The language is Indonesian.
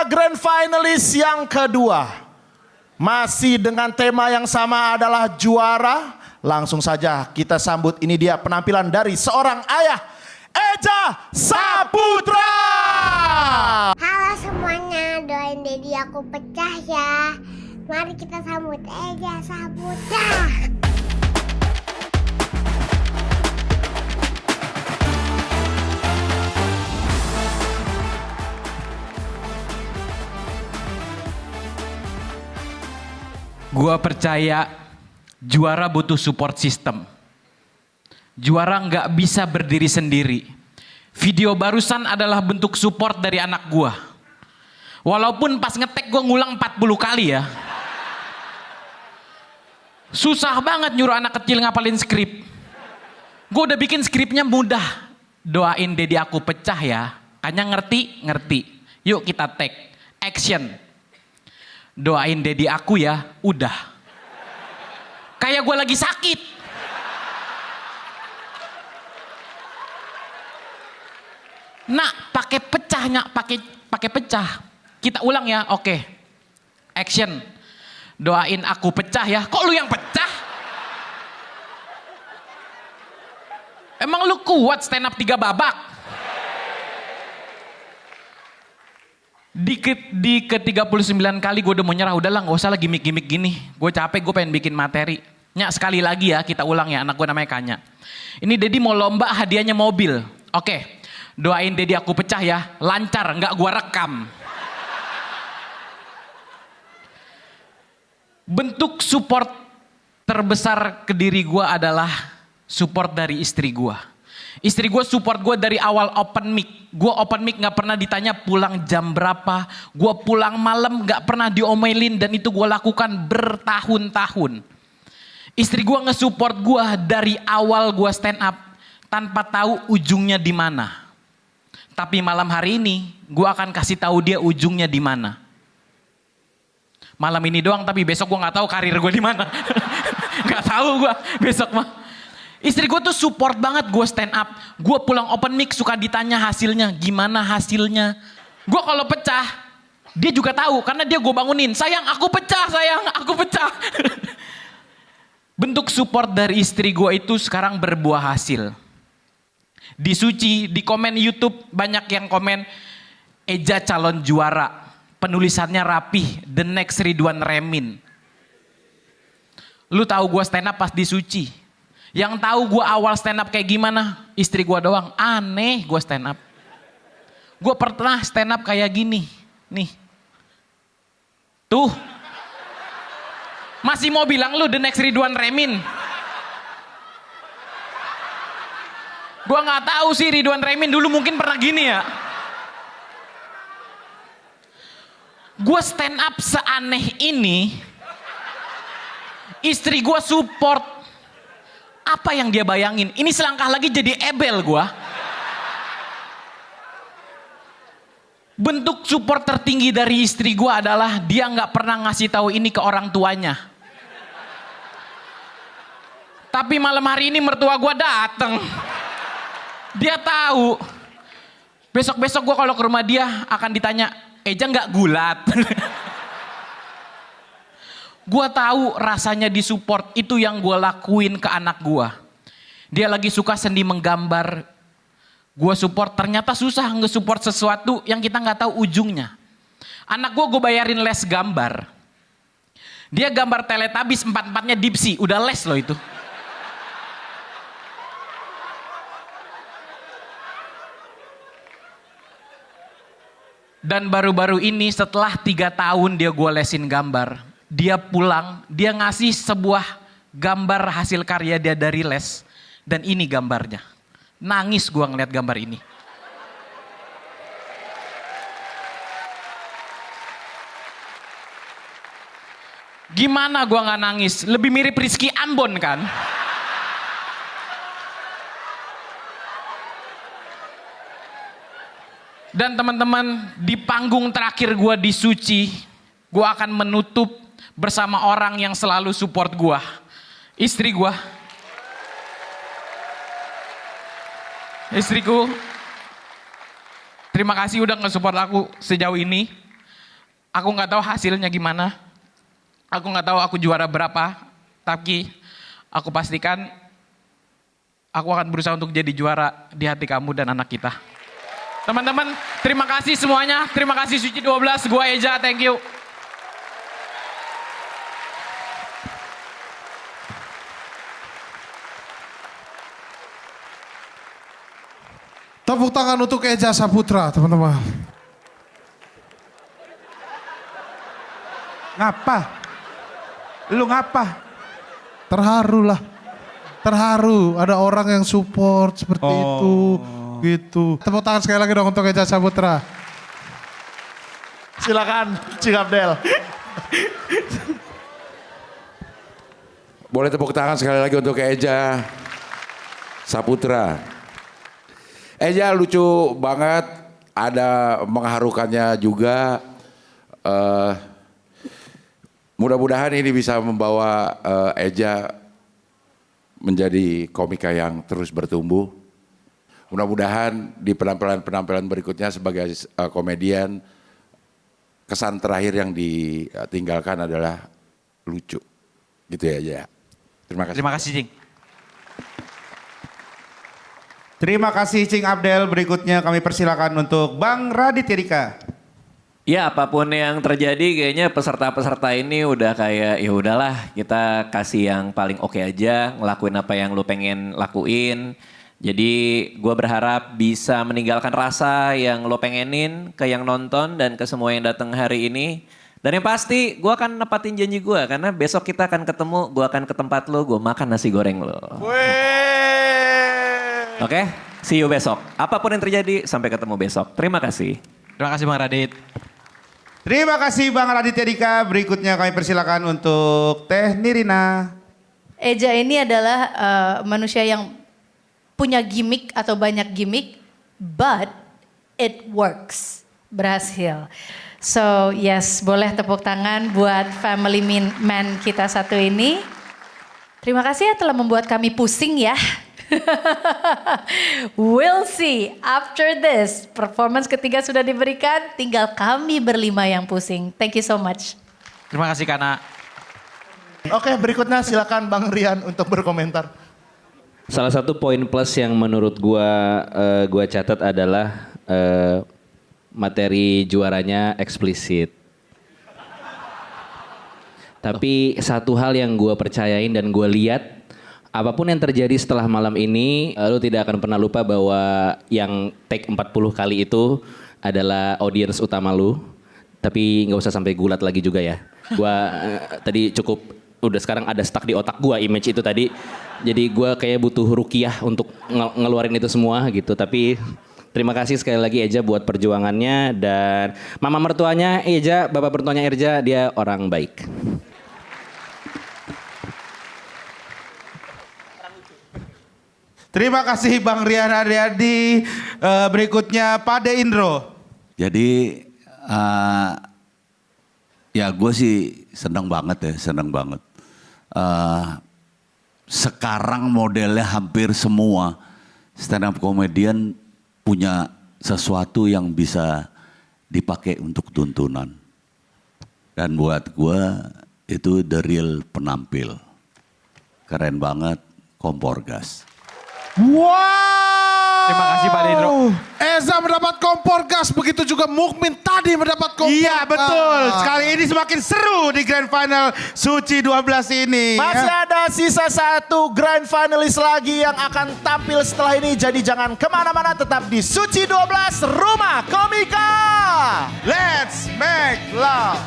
grand finalis yang kedua. Masih dengan tema yang sama adalah juara. Langsung saja kita sambut, ini dia penampilan dari seorang ayah, Eja Saputra. Halo semuanya, doain Dedi aku pecah ya. Mari kita sambut Eja Saputra. Gua percaya juara butuh support system. Juara nggak bisa berdiri sendiri. Video barusan adalah bentuk support dari anak gua. Walaupun pas ngetek gua ngulang 40 kali ya. Susah banget nyuruh anak kecil ngapalin skrip. Gua udah bikin skripnya mudah. Doain Dedi aku pecah ya. Kayaknya ngerti. Yuk kita take action. Doain Dedi aku ya, udah. Kayak gue lagi sakit. Nak, pakai pecahnya, pakai pecah. Kita ulang ya, oke. Action. Doain aku pecah ya. Kok lu yang pecah? Emang lu kuat stand up 3 babak? Di ke-39 kali gue udah mau nyerah, udahlah gak usah lah gimmick-gimmick gini. Gue capek, gue pengen bikin materi. Nyak, sekali lagi ya, kita ulang ya, anak gue namanya Kanya. Ini Dedi mau lomba, hadiahnya mobil. Oke, doain Dedi aku pecah ya, lancar, gak gue rekam. Bentuk support terbesar ke diri gue adalah support dari istri gue. Istri gue support gue dari awal open mic. Gue open mic gak pernah ditanya pulang jam berapa. Gue pulang malam gak pernah diomelin. Dan itu gue lakukan bertahun-tahun. Istri gue nge-support gue dari awal gue stand up. Tanpa tahu ujungnya di mana. Tapi malam hari ini gue akan kasih tahu dia ujungnya di mana. Malam ini doang, tapi besok gue gak tahu karir gue di mana. Gak tahu gue besok mah. Istri gue tuh support banget gue stand up. Gue pulang open mic suka ditanya hasilnya. Gimana hasilnya? Gue kalau pecah, dia juga tahu. Karena dia gue bangunin. Sayang aku pecah, sayang aku pecah. Bentuk support dari istri gue itu sekarang berbuah hasil. Di Suci, di komen YouTube banyak yang komen. Eja calon juara. Penulisannya rapih. The next Ridwan Remin. Lu tahu gue stand up pas di Suci. Yang tahu gue awal stand up kayak gimana? Istri gue doang. Aneh gue stand up. Gue pernah stand up kayak gini. Nih. Tuh. Masih mau bilang lu the next Ridwan Remin. Gue gak tahu sih Ridwan Remin dulu mungkin pernah gini ya. Gue stand up seaneh ini. Istri gue support. Apa yang dia bayangin? Ini selangkah lagi jadi ebel gua. Bentuk support tertinggi dari istri gua adalah dia nggak pernah ngasih tahu ini ke orang tuanya. Tapi malam hari ini mertua gua dateng. Dia tahu. Besok-besok gua kalau ke rumah dia akan ditanya, Eja nggak gulat? Gue tahu rasanya disupport, itu yang gue lakuin ke anak gue. Dia lagi suka seni menggambar, gue support. Ternyata susah nge-support sesuatu yang kita nggak tahu ujungnya. Anak gue bayarin les gambar. Dia gambar Teletubbies 4-4-nya Dipsy, udah les loh itu. Dan baru-baru ini setelah 3 tahun dia gue lesin gambar. Dia pulang, dia ngasih sebuah gambar hasil karya dia dari les. Dan ini gambarnya. Nangis gua ngeliat gambar ini. Gimana gua gak nangis? Lebih mirip Rizky Ambon kan? Dan teman-teman, di panggung terakhir gua di Suci, gua akan menutup bersama orang yang selalu support gua. Istri gua. Istriku, terima kasih udah nge-support aku sejauh ini. Aku nggak tahu hasilnya gimana. Aku nggak tahu aku juara berapa. Tapi aku pastikan aku akan berusaha untuk jadi juara di hati kamu dan anak kita. Teman-teman, terima kasih semuanya. Terima kasih Suci 12. Gua Eja, thank you. Tepuk tangan untuk Eja Saputra, teman-teman. Ngapa? Lu ngapa? Terharu lah. Terharu ada orang yang support seperti itu. Gitu. Tepuk tangan sekali lagi dong untuk Eja Saputra. Silakan, Cing Abdel. Boleh tepuk tangan sekali lagi untuk Eja Saputra. Eja lucu banget, ada mengharukannya juga. Mudah-mudahan ini bisa membawa Eja menjadi komika yang terus bertumbuh. Mudah-mudahan di penampilan-penampilan berikutnya sebagai komedian, kesan terakhir yang ditinggalkan adalah lucu. Gitu ya Eja. Terima kasih. Terima kasih, Cing. Terima kasih Cing Abdel. Berikutnya kami persilakan untuk Bang Raditya Dika. Ya apapun yang terjadi kayaknya peserta-peserta ini udah kayak ya udahlah kita kasih yang paling oke aja, ngelakuin apa yang lu pengen lakuin. Jadi gue berharap bisa meninggalkan rasa yang lo pengenin ke yang nonton dan ke semua yang datang hari ini. Dan yang pasti gue akan nepatin janji gue karena besok kita akan ketemu, gue akan ke tempat lo, gue makan nasi goreng lo. Oke, see you besok. Apapun yang terjadi, sampai ketemu besok. Terima kasih. Terima kasih Bang Radit. Terima kasih Bang Raditya Dika. Berikutnya kami persilakan untuk Teh Nirina. Eja ini adalah manusia yang punya gimmick atau banyak gimmick, but it works. Berhasil. So yes, boleh tepuk tangan buat family man kita satu ini. Terima kasih ya telah membuat kami pusing ya. We'll see after this. Performance ketiga sudah diberikan, tinggal kami berlima yang pusing. Thank you so much. Terima kasih Kana. Oke, berikutnya silakan Bang Rian untuk berkomentar. Salah satu poin plus yang menurut gua catat adalah materi juaranya eksplisit. Tapi satu hal yang gua percayain dan gua lihat, apapun yang terjadi setelah malam ini, lu tidak akan pernah lupa bahwa yang take 40 kali itu adalah audiens utama lu. Tapi nggak usah sampai gulat lagi juga ya. Gua tadi cukup, udah sekarang ada stuck di otak gua image itu tadi. Jadi gua kayak butuh rukiah untuk ngeluarin itu semua gitu. Tapi terima kasih sekali lagi Eja buat perjuangannya. Dan mama mertuanya Eja, bapak mertuanya Eja, dia orang baik. Terima kasih Bang Rian Aryadi. Berikutnya Pade Indro. Jadi ya gue sih senang banget. Sekarang modelnya hampir semua stand up comedian punya sesuatu yang bisa dipakai untuk tuntunan. Dan buat gue itu the real penampil. Keren banget, kompor gas. Wow. Terima kasih Pak Dendro. Eza mendapat kompor gas, begitu juga Mukmin tadi mendapat kompor gas. Iya betul, sekali ini semakin seru di Grand Final Suci 12 ini. Masih ada sisa satu grand finalis lagi yang akan tampil setelah ini. Jadi jangan kemana-mana, tetap di Suci 12 Rumah Komika. Let's make love.